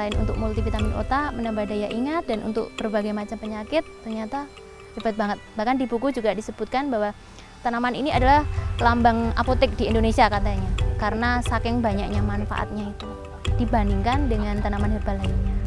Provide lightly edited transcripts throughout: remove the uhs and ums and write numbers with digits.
Selain untuk multivitamin otak, menambah daya ingat, dan untuk berbagai macam penyakit, ternyata hebat banget. Bahkan di buku juga disebutkan bahwa tanaman ini adalah lambang apotek di Indonesia katanya, karena saking banyaknya manfaatnya itu dibandingkan dengan tanaman herbal lainnya.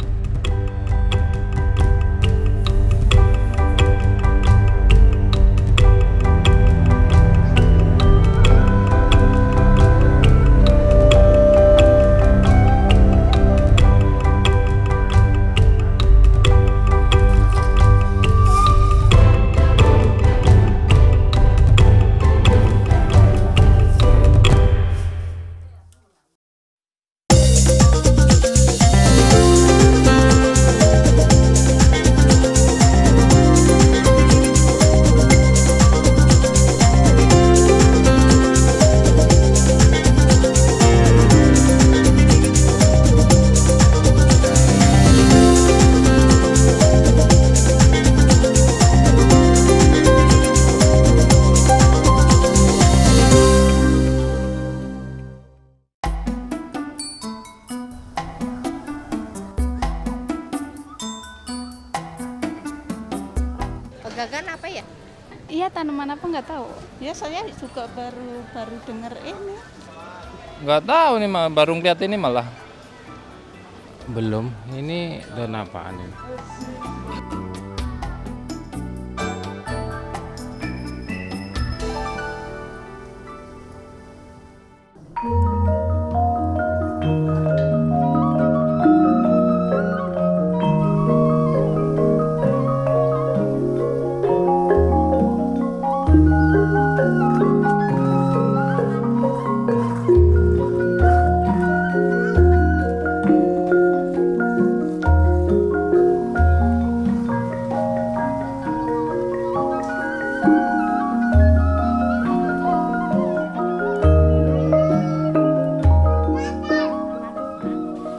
Pegagan apa ya? Iya, tanaman apa nggak tahu. Ya saya juga baru dengar ini. Nggak tahu nih, baru lihat ini malah. Belum, ini daun apaan ini?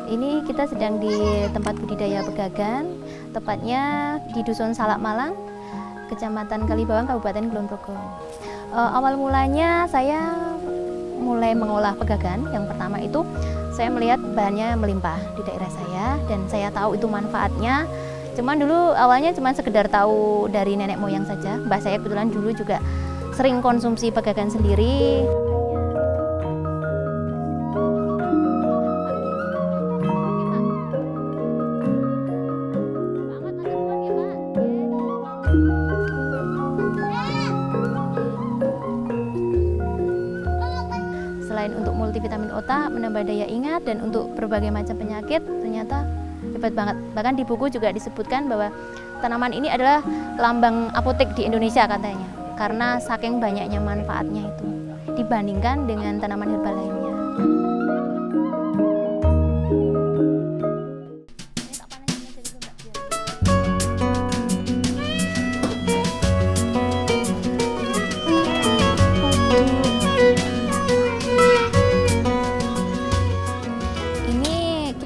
Ini kita sedang di tempat budidaya pegagan, tepatnya di Dusun Salak Malang, Kecamatan Kalibawang, Kabupaten Kulon Progo. Awal mulanya saya mulai mengolah pegagan. Yang pertama itu saya melihat bahannya melimpah di daerah saya dan saya tahu itu manfaatnya. Cuman dulu awalnya cuma sekedar tahu dari nenek moyang saja. Mbah saya kebetulan dulu juga sering konsumsi pegagan sendiri. Selain untuk multivitamin otak, menambah daya ingat, dan untuk berbagai macam penyakit, ternyata hebat banget. Bahkan di buku juga disebutkan bahwa tanaman ini adalah lambang apotek di Indonesia katanya, karena saking banyaknya manfaatnya itu dibandingkan dengan tanaman herbal lainnya.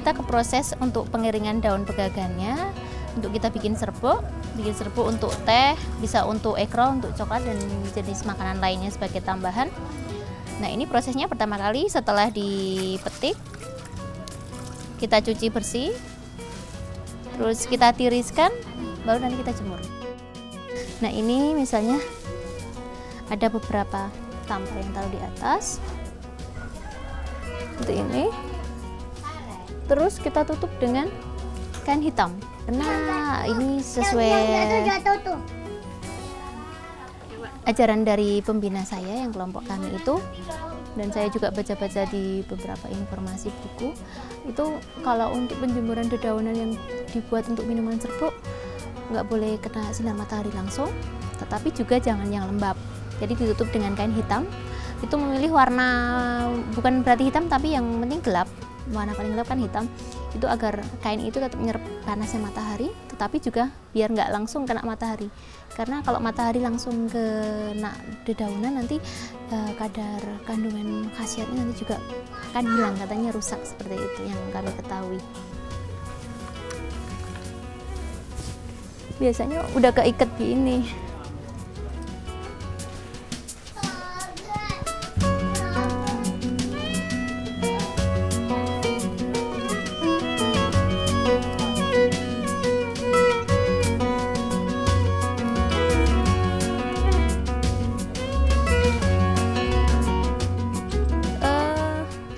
Kita ke proses untuk pengeringan daun pegagannya, untuk kita bikin serbuk untuk teh, bisa untuk ekro, untuk coklat, dan jenis makanan lainnya sebagai tambahan. Nah, ini prosesnya pertama kali setelah dipetik, kita cuci bersih, terus kita tiriskan, baru nanti kita jemur. Nah, ini misalnya ada beberapa tampar yang taruh di atas, untuk ini. Terus kita tutup dengan kain hitam. Karena ini sesuai ajaran dari pembina saya yang kelompok kami itu, dan saya juga baca-baca di beberapa informasi buku, itu kalau untuk penjemuran dedaunan yang dibuat untuk minuman serbuk nggak boleh kena sinar matahari langsung, tetapi juga jangan yang lembab. Jadi ditutup dengan kain hitam. Itu memilih warna, bukan berarti hitam, tapi yang penting gelap. Warna paling gelap kan hitam, itu agar kain itu tetap menyerap panasnya matahari, tetapi juga biar nggak langsung kena matahari. Karena kalau matahari langsung kena dedaunan, nanti kadar kandungan khasiatnya nanti juga akan hilang, katanya rusak, seperti itu yang kami ketahui. Biasanya udah keikat gini.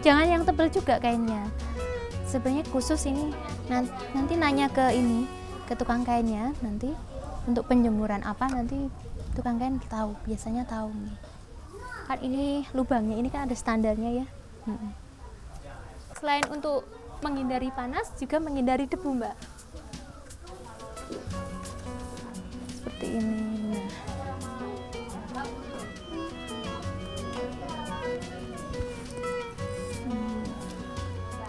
jangan yang tebal juga kainnya. Sebenarnya khusus ini nanti nanya ke tukang kainnya nanti untuk penjemuran apa, nanti tukang kain tahu, biasanya tahu nih. Kan ini lubangnya ini kan ada standarnya ya. Selain untuk menghindari panas juga menghindari debu, Mbak. Seperti ini.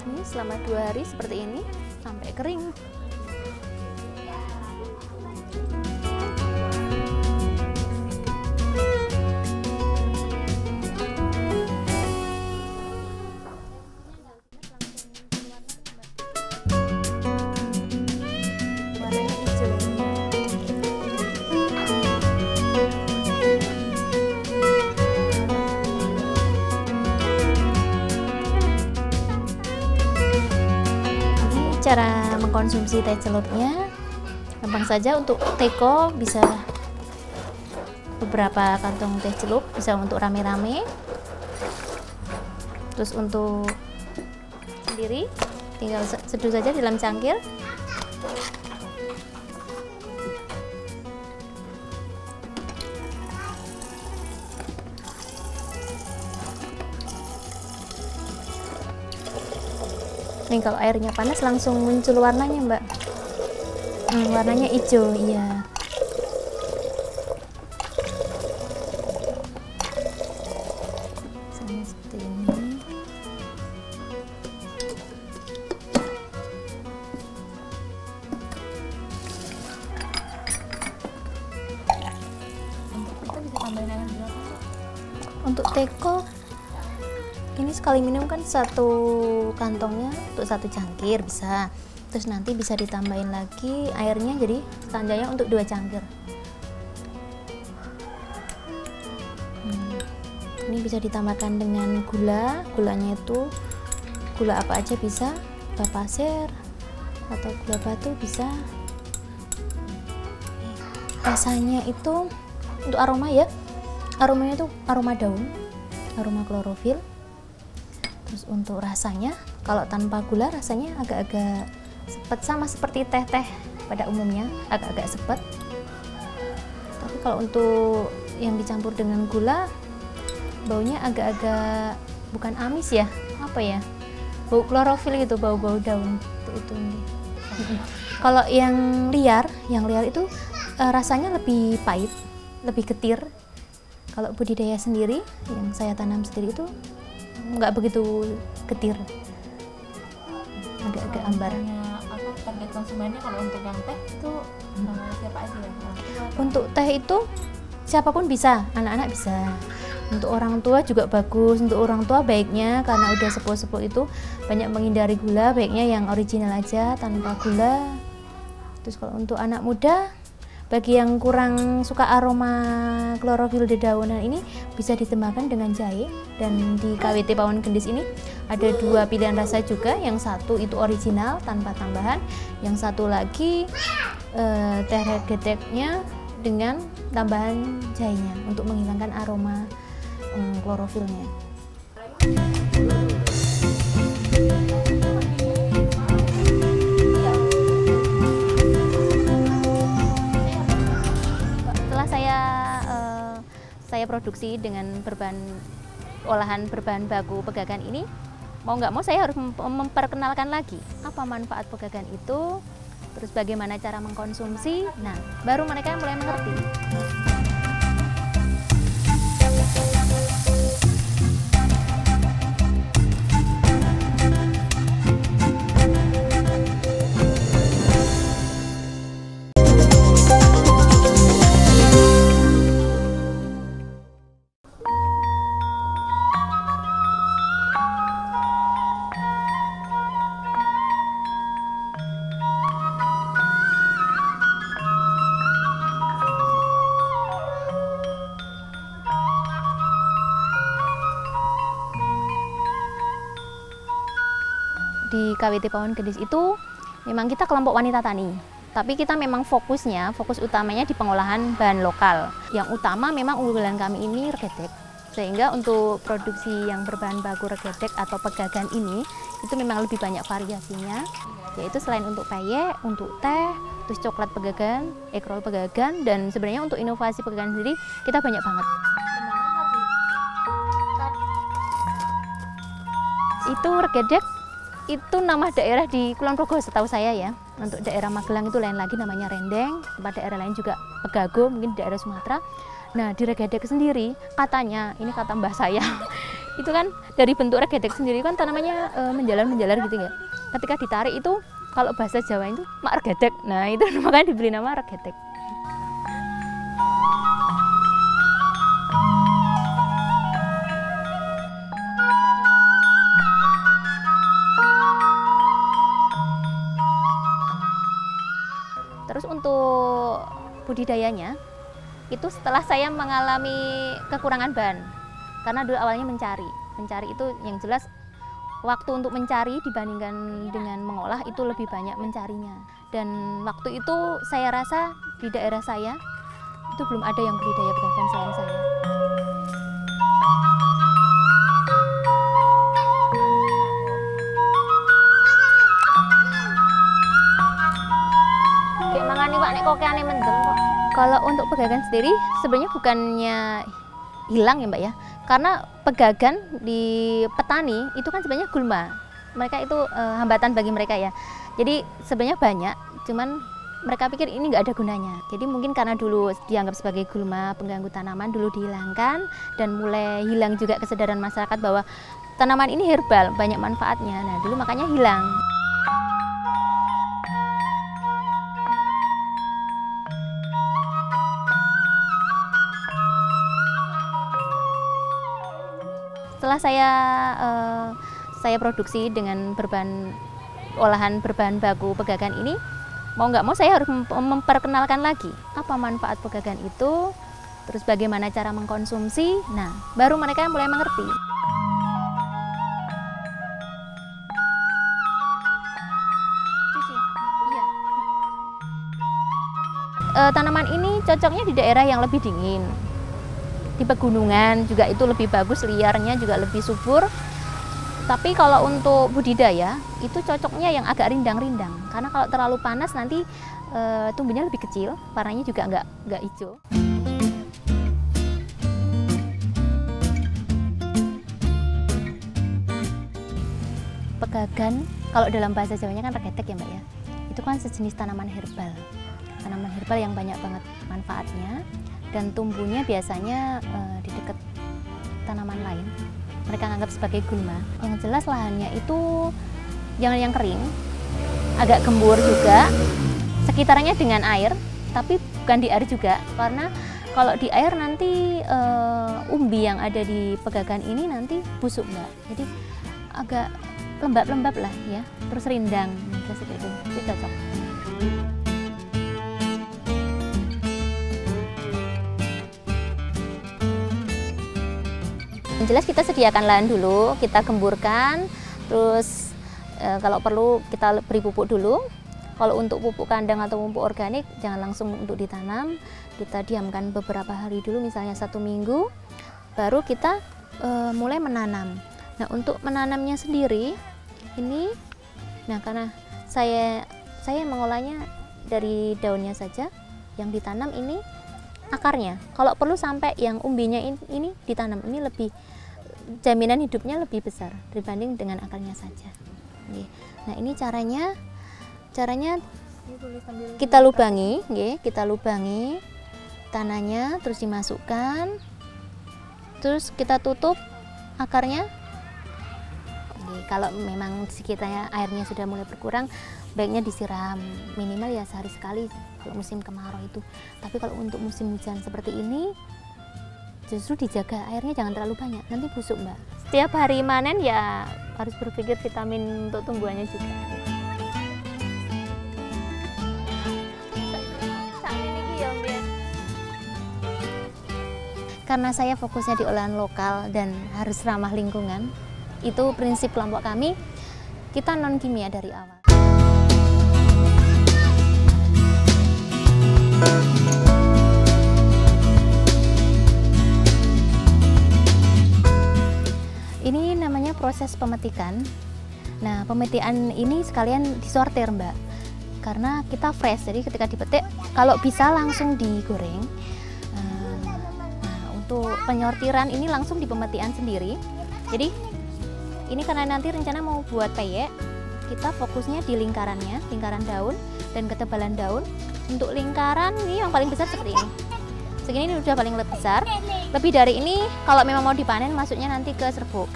Ini selama 2 hari seperti ini sampai kering. Warnanya hijau. Cara mengkonsumsi teh celupnya gampang saja. Untuk teko bisa beberapa kantong teh celup, bisa untuk rame-rame. Terus untuk sendiri tinggal seduh saja di dalam cangkir. Nih kalau airnya panas langsung muncul warnanya, Mbak. Warnanya hijau, iya. Sama seperti ini. Kita bisa tambahin air berapa? Untuk teko ini sekali minum kan 1 kantongnya untuk 1 cangkir bisa. Terus nanti bisa ditambahin lagi airnya, jadi standarnya untuk 2 cangkir. Ini bisa ditambahkan dengan gulanya itu gula apa aja bisa, gula pasir atau gula batu bisa. Rasanya itu untuk aroma ya, aromanya itu aroma daun, aroma klorofil. Terus untuk rasanya, kalau tanpa gula rasanya agak-agak sepet, sama seperti teh-teh pada umumnya, agak-agak sepet. Tapi kalau untuk yang dicampur dengan gula, baunya agak-agak bukan amis ya, apa ya? Bau klorofil gitu, bau-bau daun itu. Kalau yang liar itu rasanya lebih pahit, lebih getir. Kalau budidaya sendiri, yang saya tanam sendiri itu nggak begitu getir, agak-agak ambar. Target konsumennya kalau untuk yang teh itu siapa aja ya? Untuk teh itu siapapun bisa, anak-anak bisa, untuk orang tua juga bagus. Untuk orang tua baiknya karena udah sepuh-sepuh itu banyak menghindari gula, baiknya yang original aja tanpa gula. Terus kalau untuk anak muda, bagi yang kurang suka aroma klorofil dedaunan ini, bisa ditambahkan dengan jahe. Dan di KWT Pawon Gendis ini ada 2 pilihan rasa juga, yang satu itu original tanpa tambahan, yang satu lagi teh gedeknya dengan tambahan jahenya untuk menghilangkan aroma klorofilnya. Saya produksi dengan olahan berbahan baku pegagan ini, mau nggak mau saya harus memperkenalkan lagi apa manfaat pegagan itu, terus bagaimana cara mengkonsumsi. Nah, baru mereka mulai mengerti. Di KWT Pawon Gendis itu memang kita kelompok wanita tani, tapi kita memang fokus utamanya di pengolahan bahan lokal. Yang utama memang unggulan kami ini regedek. Sehingga untuk produksi yang berbahan baku regedek atau pegagan ini itu memang lebih banyak variasinya, yaitu selain untuk peyek, untuk teh, terus coklat pegagan, egg roll pegagan, dan sebenarnya untuk inovasi pegagan sendiri kita banyak banget. Itu regedek itu nama daerah di Kulon Progo setahu saya ya. Untuk daerah Magelang itu lain lagi namanya rendeng, tempat daerah lain juga pegago, mungkin di daerah Sumatera. Nah, di regedek sendiri katanya, ini kata mbah saya, itu kan dari bentuk regedek sendiri kan tanamannya menjalar-menjalar gitu ya. Ketika ditarik itu kalau bahasa Jawa itu mak regedek. Nah, itu makanya diberi nama regedek. Terus untuk budidayanya itu setelah saya mengalami kekurangan bahan, karena dulu awalnya mencari itu yang jelas waktu untuk mencari dibandingkan dengan mengolah itu lebih banyak mencarinya. Dan waktu itu saya rasa di daerah saya itu belum ada yang budidaya pegagan selain saya. Kalau untuk pegagan sendiri sebenarnya bukannya hilang ya Mbak ya, karena pegagan di petani itu kan sebenarnya gulma, mereka itu hambatan bagi mereka ya. Jadi sebenarnya banyak, cuman mereka pikir ini nggak ada gunanya. Jadi mungkin karena dulu dianggap sebagai gulma pengganggu tanaman dulu dihilangkan, dan mulai hilang juga kesadaran masyarakat bahwa tanaman ini herbal, banyak manfaatnya. Nah dulu makanya hilang. Setelah saya produksi dengan olahan berbahan baku pegagan ini, mau nggak mau saya harus memperkenalkan lagi apa manfaat pegagan itu, terus bagaimana cara mengkonsumsi. Nah, baru mereka mulai mengerti. Tanaman ini cocoknya di daerah yang lebih dingin. Di pegunungan juga itu lebih bagus, liarnya juga lebih subur. Tapi kalau untuk budidaya itu cocoknya yang agak rindang-rindang, karena kalau terlalu panas nanti tumbuhnya lebih kecil, warnanya juga nggak hijau. Pegagan kalau dalam bahasa Jawanya kan regedek ya Mbak ya, itu kan sejenis tanaman herbal yang banyak banget manfaatnya. Dan tumbuhnya biasanya di dekat tanaman lain. Mereka anggap sebagai gulma. Yang jelas lahannya itu jangan yang kering, agak gembur juga, sekitarnya dengan air, tapi bukan di air juga, karena kalau di air nanti umbi yang ada di pegagan ini nanti busuk Mbak. Jadi agak lembab-lembab lah ya, terus rindang, seperti itu cocok. Yang jelas kita sediakan lahan dulu, kita gemburkan, terus kalau perlu kita beri pupuk dulu. Kalau untuk pupuk kandang atau pupuk organik jangan langsung untuk ditanam, kita diamkan beberapa hari dulu, misalnya 1 minggu, baru kita mulai menanam. Nah untuk menanamnya sendiri ini, nah karena saya mengolahnya dari daunnya saja, yang ditanam ini akarnya. Kalau perlu sampai yang umbinya ini ditanam, ini lebih jaminan hidupnya lebih besar dibanding dengan akarnya saja. Nah ini caranya kita lubangi, kita lubangi tanahnya, terus dimasukkan, terus kita tutup akarnya. Kalau memang sekitarnya airnya sudah mulai berkurang, baiknya disiram minimal ya sehari sekali kalau musim kemarau itu. Tapi kalau untuk musim hujan seperti ini justru dijaga airnya jangan terlalu banyak, nanti busuk Mbak. Setiap hari panen ya harus berpikir vitamin untuk tumbuhannya juga. Karena saya fokusnya di olahan lokal dan harus ramah lingkungan, itu prinsip kelompok kami, kita non kimia dari awal. Ini namanya proses pemetikan. Nah, pemetikan ini sekalian disortir, Mbak. Karena kita fresh, jadi ketika dipetik, kalau bisa langsung digoreng. Nah, untuk penyortiran ini langsung di pemetikan sendiri. Jadi, ini karena nanti rencana mau buat peyek, kita fokusnya di lingkarannya, lingkaran daun dan ketebalan daun. Untuk lingkaran ini yang paling besar seperti ini. Segini ini udah paling besar. Lebih dari ini kalau memang mau dipanen masuknya nanti ke serbuk.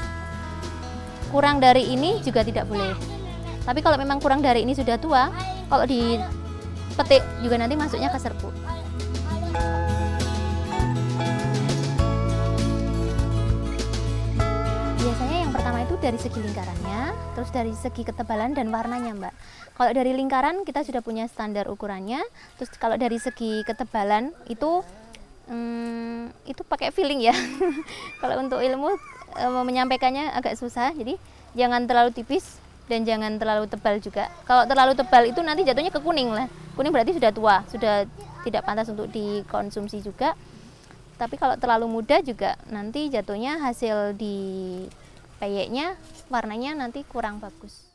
Kurang dari ini juga tidak boleh. Tapi kalau memang kurang dari ini sudah tua, kalau dipetik juga nanti masuknya ke serbuk. Biasanya yang pertama itu dari segi lingkarannya, terus dari segi ketebalan dan warnanya, Mbak. Kalau dari lingkaran kita sudah punya standar ukurannya, terus kalau dari segi ketebalan itu pakai feeling ya. Kalau untuk ilmu menyampaikannya agak susah, jadi jangan terlalu tipis dan jangan terlalu tebal juga. Kalau terlalu tebal itu nanti jatuhnya ke kuning lah. Kuning berarti sudah tua, sudah tidak pantas untuk dikonsumsi juga. Tapi kalau terlalu muda juga nanti jatuhnya hasil di peyeknya warnanya nanti kurang bagus.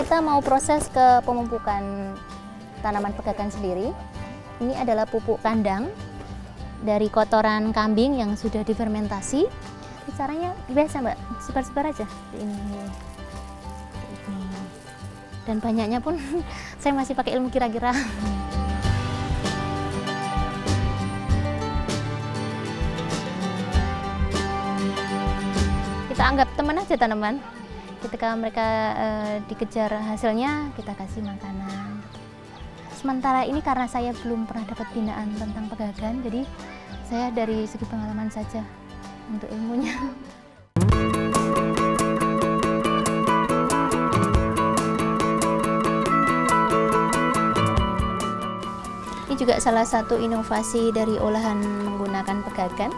Kita mau proses ke pemumpukan tanaman pegagan sendiri. Ini adalah pupuk kandang dari kotoran kambing yang sudah difermentasi. Caranya biasa, Mbak, sebar-sebar aja ini. Dan banyaknya pun saya masih pakai ilmu kira-kira. Kita anggap teman aja tanaman. Ketika mereka dikejar hasilnya, kita kasih makanan. Sementara ini karena saya belum pernah dapat binaan tentang pegagan, jadi saya dari segi pengalaman saja untuk ilmunya. Ini juga salah satu inovasi dari olahan menggunakan pegagan.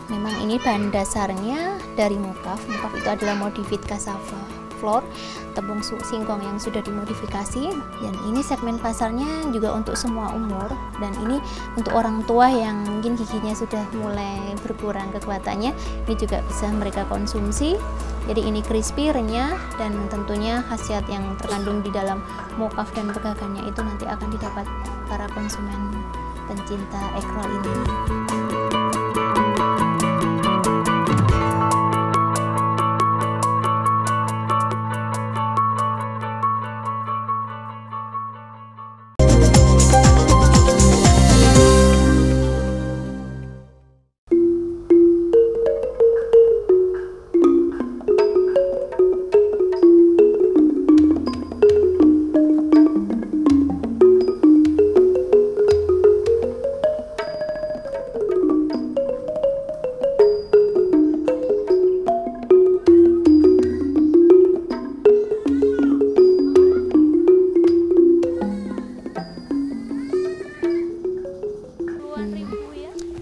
Memang ini bahan dasarnya dari mokaf. Mokaf itu adalah modified cassava flour, tepung singkong yang sudah dimodifikasi. Dan ini segmen pasarnya juga untuk semua umur. Dan ini untuk orang tua yang mungkin giginya sudah mulai berkurang kekuatannya, ini juga bisa mereka konsumsi. Jadi ini crispy, renyah, dan tentunya khasiat yang terkandung di dalam mokaf dan pegagannya itu nanti akan didapat para konsumen pencinta ekrol ini.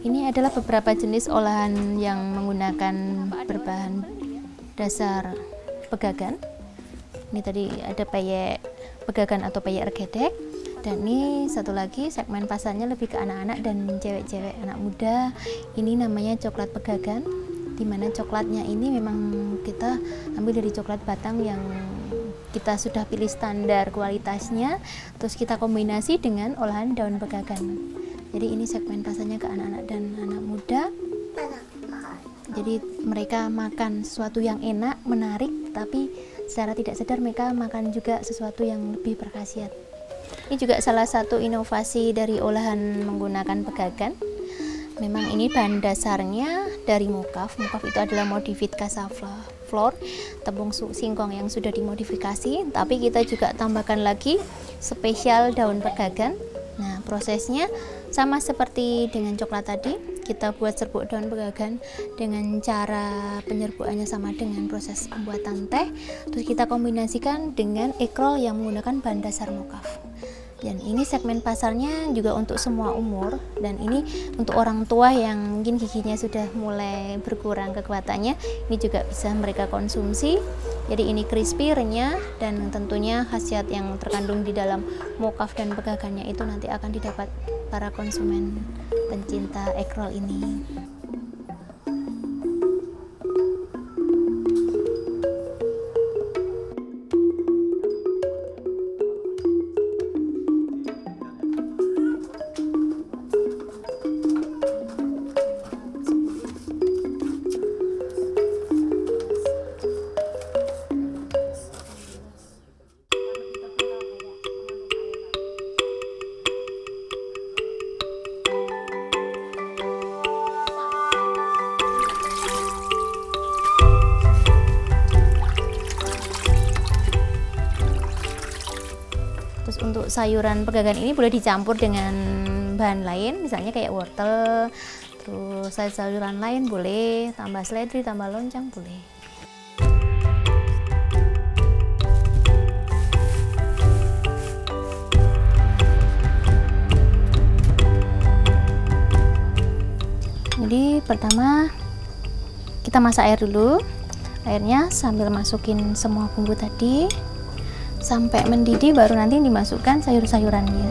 Ini adalah beberapa jenis olahan yang menggunakan berbahan dasar pegagan. Ini tadi ada peyek pegagan atau peyek regedek. Dan ini satu lagi segmen pasarnya lebih ke anak-anak dan cewek-cewek anak muda. Ini namanya coklat pegagan, dimana coklatnya ini memang kita ambil dari coklat batang yang kita sudah pilih standar kualitasnya, terus kita kombinasi dengan olahan daun pegagan. Jadi ini segmen pasarnya ke anak-anak dan anak muda. Jadi mereka makan sesuatu yang enak, menarik, tapi secara tidak sadar mereka makan juga sesuatu yang lebih berkhasiat. Ini juga salah satu inovasi dari olahan menggunakan pegagan. Memang ini bahan dasarnya dari mokaf. Mokaf itu adalah modified cassava flour, tepung singkong yang sudah dimodifikasi, tapi kita juga tambahkan lagi spesial daun pegagan. Nah, prosesnya sama seperti dengan coklat tadi, kita buat serbuk daun pegagan dengan cara penyerbukannya sama dengan proses pembuatan teh, terus kita kombinasikan dengan ekrol yang menggunakan bahan dasar mokaf. Dan ini segmen pasarnya juga untuk semua umur, dan ini untuk orang tua yang mungkin giginya sudah mulai berkurang kekuatannya, ini juga bisa mereka konsumsi. Jadi ini crispy, renyah, dan tentunya khasiat yang terkandung di dalam mokaf dan pegagannya itu nanti akan didapat para konsumen pencinta egg roll ini. Terus untuk sayuran pegagan ini boleh dicampur dengan bahan lain, misalnya kayak wortel, terus sayuran lain boleh, tambah seledri, tambah loncang boleh. Jadi pertama kita masak air dulu, airnya sambil masukin semua bumbu tadi sampai mendidih, baru nanti dimasukkan sayur-sayurannya.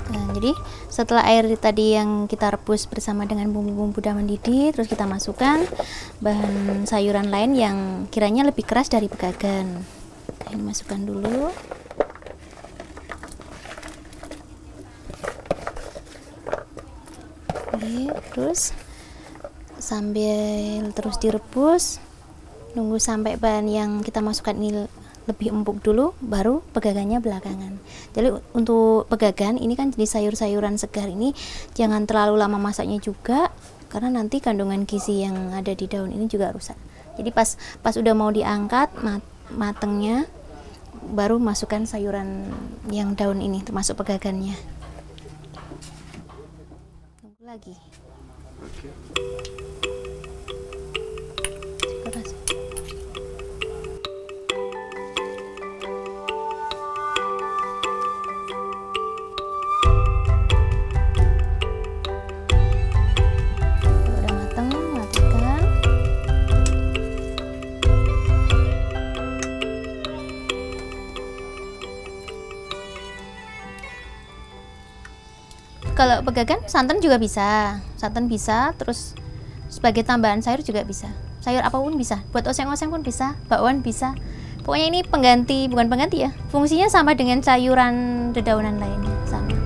Nah, jadi setelah air tadi yang kita rebus bersama dengan bumbu-bumbu udah mendidih, terus kita masukkan bahan sayuran lain yang kiranya lebih keras dari pegagan. Ini masukkan dulu. Oke, terus sambil terus direbus, nunggu sampai bahan yang kita masukkan ini lebih empuk dulu, baru pegagannya belakangan. Jadi untuk pegagan ini kan jenis sayur-sayuran segar ini jangan terlalu lama masaknya juga, karena nanti kandungan gizi yang ada di daun ini juga rusak. Jadi pas udah mau diangkat matengnya, baru masukkan sayuran yang daun ini termasuk pegagannya. Tunggu lagi. Kalau pegagan santan juga bisa, terus sebagai tambahan sayur juga bisa. Sayur apapun bisa, buat oseng-oseng pun bisa, bakwan bisa. Pokoknya ini pengganti, bukan pengganti ya, fungsinya sama dengan sayuran dedaunan lainnya, sama.